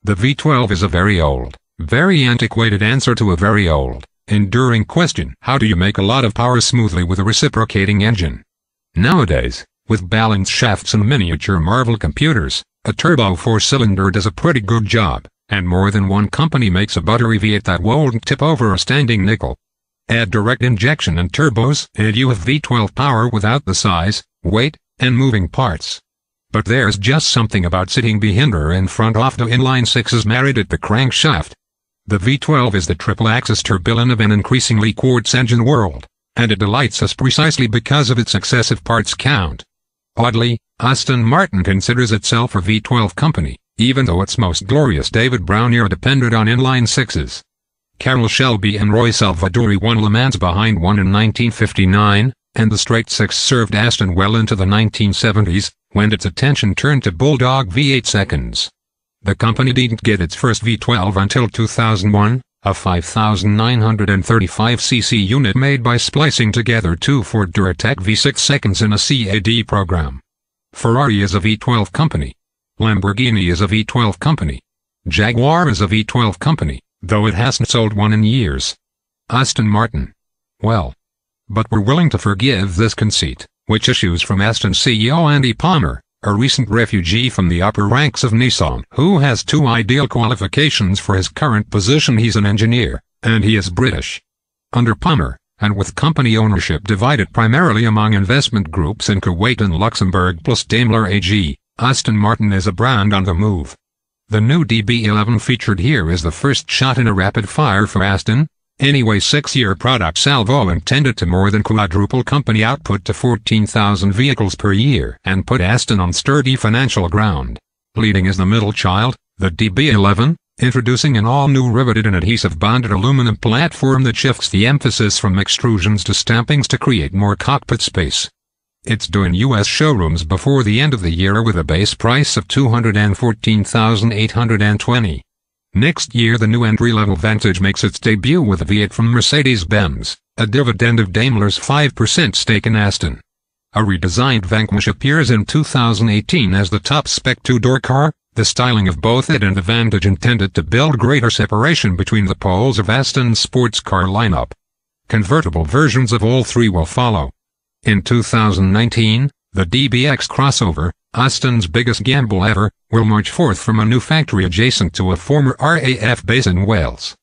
The V12 is a very old, very antiquated answer to a very old, enduring question. How do you make a lot of power smoothly with a reciprocating engine? Nowadays, with balanced shafts and miniature Marvel computers, a turbo 4-cylinder does a pretty good job, and more than one company makes a buttery V8 that won't tip over a standing nickel. Add direct injection and turbos, and you have V12 power without the size, weight, and moving parts. But there's just something about sitting behind or in front of the inline sixes married at the crankshaft. The V12 is the triple-axis turbine of an increasingly quartz engine world, and it delights us precisely because of its excessive parts count. Oddly, Aston Martin considers itself a V12 company, even though its most glorious David Brown era depended on inline sixes. Carroll Shelby and Roy Salvadori won Le Mans behind one in 1959, and the straight six served Aston well into the 1970s, when its attention turned to Bulldog V8 seconds. The company didn't get its first V12 until 2001, a 5,935cc unit made by splicing together two Ford Duratec V6 seconds in a CAD program. Ferrari is a V12 company. Lamborghini is a V12 company. Jaguar is a V12 company, though it hasn't sold one in years. Aston Martin. Well. But we're willing to forgive this conceit, which issues from Aston CEO Andy Palmer, a recent refugee from the upper ranks of Nissan, who has two ideal qualifications for his current position. He's an engineer, and he is British. Under Palmer, and with company ownership divided primarily among investment groups in Kuwait and Luxembourg plus Daimler AG, Aston Martin is a brand on the move. The new DB11 featured here is the first shot in a rapid fire for Aston. Anyway, 6-year product salvo intended to more than quadruple company output to 14,000 vehicles per year and put Aston on sturdy financial ground. Leading is the middle child, the DB11, introducing an all-new riveted and adhesive-bonded aluminum platform that shifts the emphasis from extrusions to stampings to create more cockpit space. It's due in U.S. showrooms before the end of the year with a base price of $214,820. Next year the new entry-level Vantage makes its debut with a V8 from Mercedes-Benz, a dividend of Daimler's 5% stake in Aston. A redesigned Vanquish appears in 2018 as the top-spec two-door car, the styling of both it and the Vantage intended to build greater separation between the poles of Aston's sports car lineup. Convertible versions of all three will follow. In 2019, the DBX crossover, Aston's biggest gamble ever, will march forth from a new factory adjacent to a former RAF base in Wales.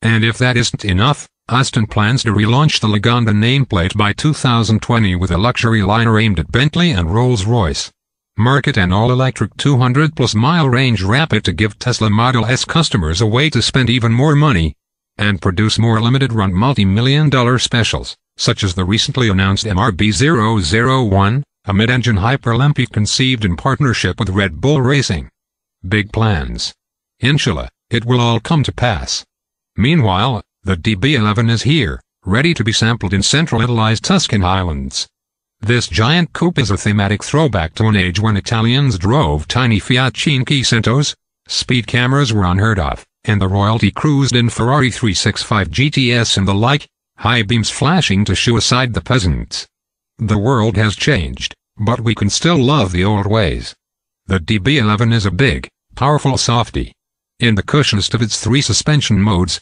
And if that isn't enough, Aston plans to relaunch the Lagonda nameplate by 2020 with a luxury liner aimed at Bentley and Rolls-Royce. Market an all-electric 200-plus mile range Rapid to give Tesla Model S customers a way to spend even more money. And produce more limited-run multi-million-dollar specials, such as the recently announced MRB001, a mid-engine Hyperlympic conceived in partnership with Red Bull Racing. Big plans. Inshallah, it will all come to pass. Meanwhile, the DB11 is here, ready to be sampled in central Italy's Tuscan highlands. This giant coupe is a thematic throwback to an age when Italians drove tiny Fiat Cinquecentos, speed cameras were unheard of, and the royalty cruised in Ferrari 365 GTS and the like, high beams flashing to shoo aside the peasants. The world has changed, but we can still love the old ways. The DB11 is a big, powerful softy. In the cushionest of its three suspension modes,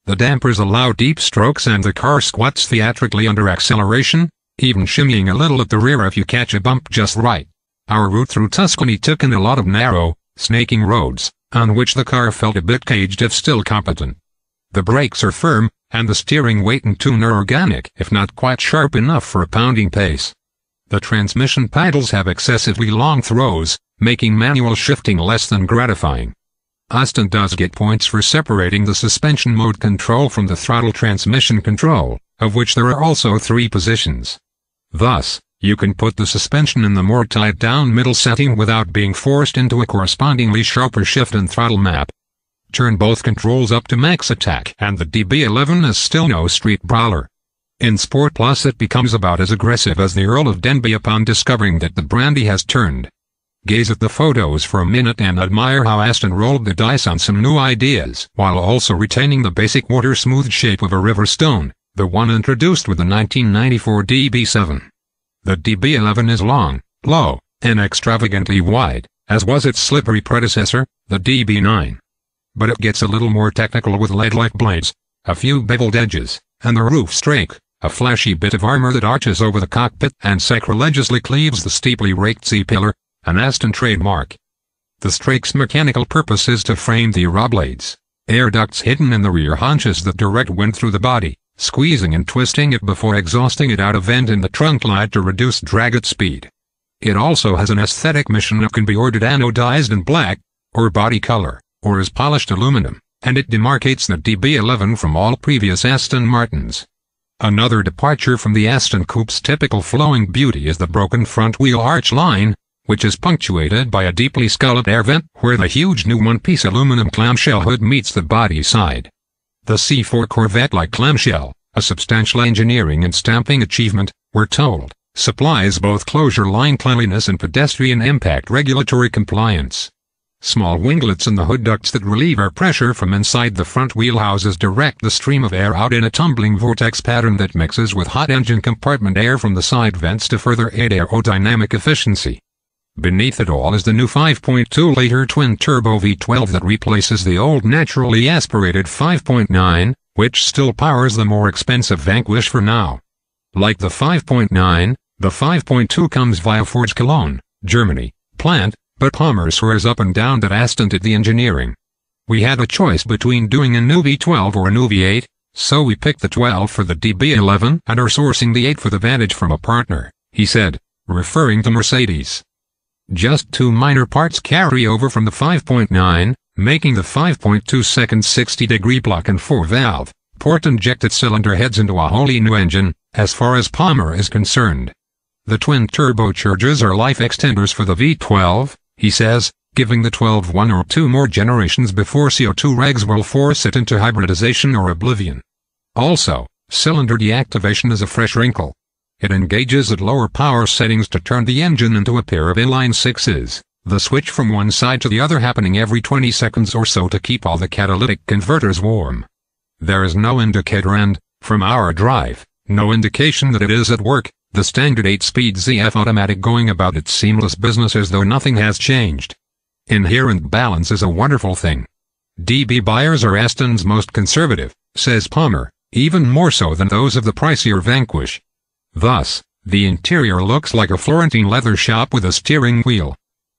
the dampers allow deep strokes and the car squats theatrically under acceleration, even shimmying a little at the rear if you catch a bump just right. Our route through Tuscany took in a lot of narrow, snaking roads, on which the car felt a bit caged if still competent. The brakes are firm, and the steering weight and tune are organic if not quite sharp enough for a pounding pace. The transmission paddles have excessively long throws, making manual shifting less than gratifying. Aston does get points for separating the suspension mode control from the throttle transmission control, of which there are also 3 positions. Thus, you can put the suspension in the more tied-down middle setting without being forced into a correspondingly sharper shift and throttle map. Turn both controls up to max attack and the DB11 is still no street brawler. In Sport Plus it becomes about as aggressive as the Earl of Denbigh upon discovering that the brandy has turned. Gaze at the photos for a minute and admire how Aston rolled the dice on some new ideas while also retaining the basic water-smooth shape of a river stone, the one introduced with the 1994 DB7. The DB11 is long, low, and extravagantly wide, as was its slippery predecessor, the DB9. But it gets a little more technical with lead-like blades, a few beveled edges, and the roof strake, a flashy bit of armor that arches over the cockpit and sacrilegiously cleaves the steeply raked C-pillar, an Aston trademark. The strake's mechanical purpose is to frame the yaw blades, air ducts hidden in the rear haunches that direct wind through the body, squeezing and twisting it before exhausting it out a vent in the trunk light to reduce drag at speed. It also has an aesthetic mission that can be ordered anodized in black, or body color, or as polished aluminum, and it demarcates the DB11 from all previous Aston Martins. Another departure from the Aston Coupe's typical flowing beauty is the broken front wheel arch line, which is punctuated by a deeply sculled air vent where the huge new one-piece aluminum clamshell hood meets the body side. The C4 Corvette-like clamshell, a substantial engineering and stamping achievement, we're told, supplies both closure line cleanliness and pedestrian impact regulatory compliance. Small winglets in the hood ducts that relieve air pressure from inside the front wheelhouses direct the stream of air out in a tumbling vortex pattern that mixes with hot engine compartment air from the side vents to further aid aerodynamic efficiency. Beneath it all is the new 5.2-liter twin-turbo V12 that replaces the old naturally aspirated 5.9, which still powers the more expensive Vanquish for now. Like the 5.9, the 5.2 comes via Ford's Cologne, Germany, plant, but Palmer swears up and down that Aston did the engineering. We had a choice between doing a new V12 or a new V8, so we picked the 12 for the DB11 and are sourcing the 8 for the Vantage from a partner, he said, referring to Mercedes. Just 2 minor parts carry over from the 5.9, making the 5.2 second 60-degree block and 4-valve, port-injected cylinder heads into a wholly new engine, as far as Palmer is concerned. The twin turbochargers are life extenders for the V12, he says, giving the 12 1 or 2 more generations before CO2 regs will force it into hybridization or oblivion. Also, cylinder deactivation is a fresh wrinkle. It engages at lower power settings to turn the engine into a pair of inline 6s, the switch from one side to the other happening every 20 seconds or so to keep all the catalytic converters warm. There is no indicator and, from our drive, no indication that it is at work, the standard 8-speed ZF automatic going about its seamless business as though nothing has changed. Inherent balance is a wonderful thing. DB buyers are Aston's most conservative, says Palmer, even more so than those of the pricier Vanquish. Thus, the interior looks like a Florentine leather shop with a steering wheel.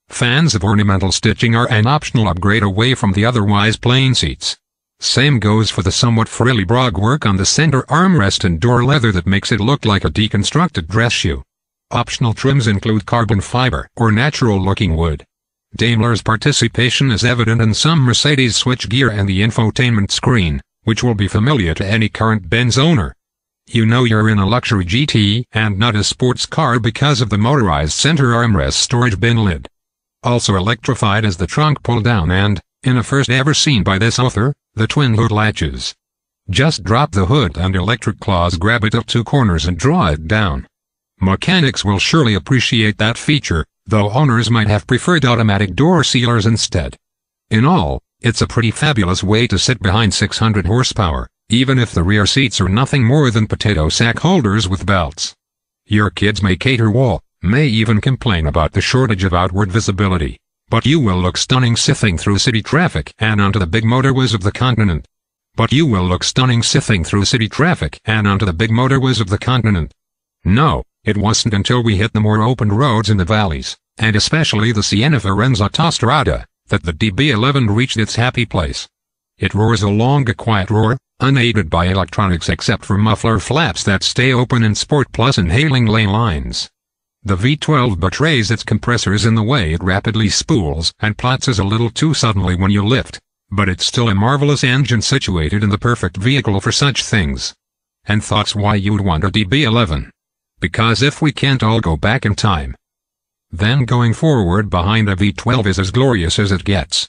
Fans of ornamental stitching are an optional upgrade away from the otherwise plain seats. Same goes for the somewhat frilly brogwork on the center armrest and door leather that makes it look like a deconstructed dress shoe. Optional trims include carbon fiber or natural-looking wood. Daimler's participation is evident in some Mercedes switchgear and the infotainment screen, which will be familiar to any current Benz owner. You know you're in a luxury GT and not a sports car because of the motorized center armrest storage bin lid. Also electrified is the trunk pull-down and, in a first ever seen by this author, the twin hood latches. Just drop the hood and electric claws grab it up 2 corners and draw it down. Mechanics will surely appreciate that feature, though owners might have preferred automatic door sealers instead. In all, it's a pretty fabulous way to sit behind 600 horsepower, even if the rear seats are nothing more than potato sack holders with belts. Your kids may may even complain about the shortage of outward visibility, but you will look stunning sifting through city traffic and onto the big motorways of the continent. No, it wasn't until we hit the more open roads in the valleys, and especially the Siena-Firenze Autostrada, that the DB11 reached its happy place. It roars along a quiet roar, unaided by electronics except for muffler flaps that stay open in Sport Plus and hailing lane lines. The V12 betrays its compressors in the way it rapidly spools and platses a little too suddenly when you lift, but it's still a marvelous engine situated in the perfect vehicle for such things. And thoughts why you'd want a DB11. Because if we can't all go back in time, then going forward behind a V12 is as glorious as it gets.